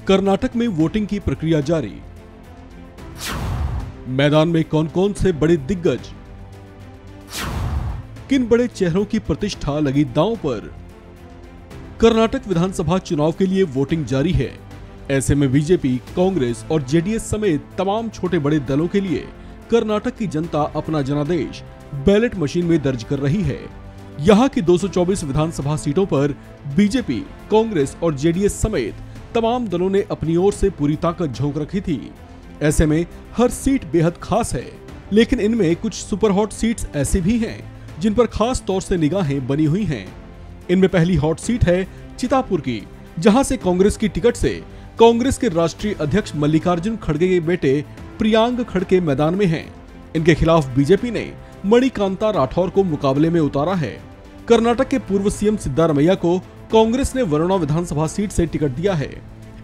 कर्नाटक में वोटिंग की प्रक्रिया जारी। मैदान में कौन कौन से बड़े दिग्गज, किन बड़े चेहरों की प्रतिष्ठा लगी दांव पर। कर्नाटक विधानसभा चुनाव के लिए वोटिंग जारी है। ऐसे में बीजेपी, कांग्रेस और जेडीएस समेत तमाम छोटे बड़े दलों के लिए कर्नाटक की जनता अपना जनादेश बैलेट मशीन में दर्ज कर रही है। यहां की 224 विधानसभा सीटों पर बीजेपी, कांग्रेस और जेडीएस समेत तमाम दलों ने अपनी ओर से पूरी ताकत झोंक रखी थी। ऐसे में हर सीट बेहद खास है, लेकिन इनमें कुछ सुपर हॉट सीट्स ऐसी भी हैं जिन पर खास तौर से निगाहें बनी हुई हैं। इनमें पहली हॉट सीट है चितापुर की, जहां से कांग्रेस की टिकट से कांग्रेस के राष्ट्रीय अध्यक्ष मल्लिकार्जुन खड़गे के बेटे प्रियांक खड़गे मैदान में हैं। इनके खिलाफ बीजेपी ने मणिकांता राठौर को मुकाबले में उतारा है। कर्नाटक के पूर्व सीएम सिद्धारमैया को कांग्रेस ने वरुणा विधानसभा सीट से टिकट दिया है।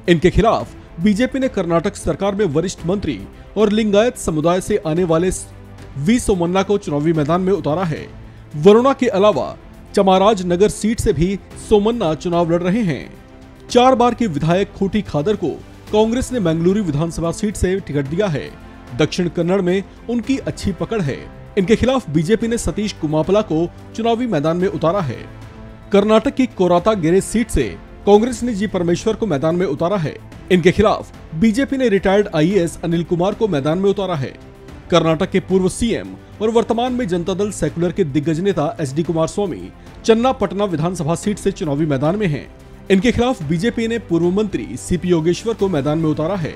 इनके खिलाफ बीजेपी ने कर्नाटक सरकार में वरिष्ठ मंत्री और लिंगायत समुदाय से आने वाले वी सोमन्ना को चुनावी मैदान में उतारा है। वरुणा के अलावा चामराजनगर सीट से भी सोमन्ना चुनाव लड़ रहे हैं। 4 बार के विधायक खूटी खादर को कांग्रेस ने मंगलुरु विधानसभा सीट से टिकट दिया है। दक्षिण कन्नड़ में उनकी अच्छी पकड़ है। इनके खिलाफ बीजेपी ने सतीश कुमापला को चुनावी मैदान में उतारा है। कर्नाटक की कोरातागेरे सीट से कांग्रेस ने जी परमेश्वर को मैदान में उतारा है। इनके खिलाफ बीजेपी ने रिटायर्ड आईएएस अनिल कुमार को मैदान में उतारा है। कर्नाटक के पूर्व सीएम और वर्तमान में जनता दल सेक्युलर के दिग्गज नेता एचडी कुमारस्वामी चन्नापटना विधानसभा सीट से चुनावी मैदान में हैं। इनके खिलाफ बीजेपी ने पूर्व मंत्री सीपी योगेश्वर को मैदान में उतारा है।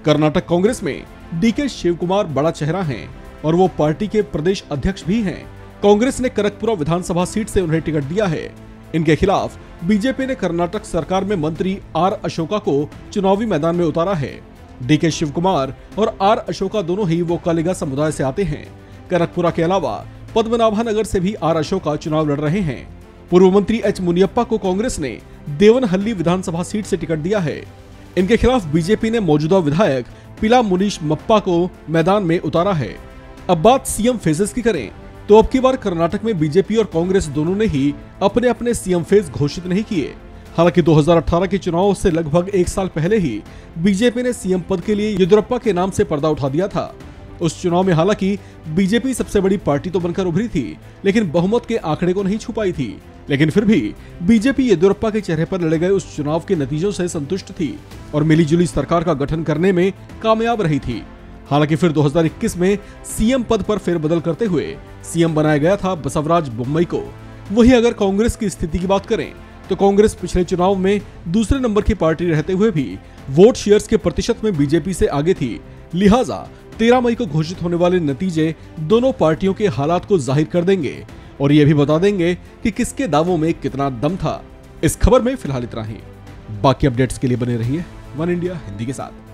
कर्नाटक कांग्रेस में डीके शिवकुमार बड़ा चेहरा हैं और वो पार्टी के प्रदेश अध्यक्ष भी हैं। कांग्रेस ने करकपुरा विधानसभा सीट से उन्हें टिकट दिया है। इनके खिलाफ बीजेपी ने कर्नाटक सरकार में मंत्री आर अशोका को चुनावी मैदान में उतारा है। डीके शिवकुमार और आर अशोका दोनों ही वो कलिगा समुदाय से आते हैं। करकपुरा के अलावा पद्मनाभनगर से भी आर अशोका चुनाव लड़ रहे हैं। पूर्व मंत्री एच मुनियप्पा को कांग्रेस ने देवनहल्ली विधानसभा सीट से टिकट दिया है। इनके खिलाफ बीजेपी ने मौजूदा विधायक पिला मुनीश मप्पा को मैदान में उतारा है। अब बात सीएम फेजेस की करें तो अब की बार कर्नाटक में बीजेपी और कांग्रेस दोनों ने ही अपने अपने सीएम फेज घोषित नहीं किए। हालांकि 2018 के चुनाव से लगभग 1 साल पहले ही बीजेपी ने सीएम पद के लिए येदियुरप्पा के नाम से पर्दा उठा दिया था। उस चुनाव में हालांकि बीजेपी सबसे बड़ी पार्टी तो बनकर उभरी थी, लेकिन बहुमत के आंकड़े को नहीं छू पाई थी। लेकिन फिर भी बीजेपी येदियुरप्पा के चेहरे पर लड़े गए उस चुनाव के नतीजों से संतुष्ट थी और मिलीजुली सरकार का गठन करने में कामयाब रही थी। हालांकि फिर 2021 में सीएम पद पर फेरबदल करते हुए सीएम बनाया गया था बसवराज बोम्मई को। वहीं अगर कांग्रेस की स्थिति की बात करें तो कांग्रेस पिछले चुनाव में दूसरे नंबर की पार्टी रहते हुए भी वोट शेयर्स के प्रतिशत में बीजेपी से आगे थी। लिहाजा 13 मई को घोषित होने वाले नतीजे दोनों पार्टियों के हालात को जाहिर कर देंगे और ये भी बता देंगे कि किसके दावों में कितना दम था। इस खबर में फिलहाल इतना ही। बाकी अपडेट्स के लिए बने रहिए वन इंडिया हिंदी के साथ।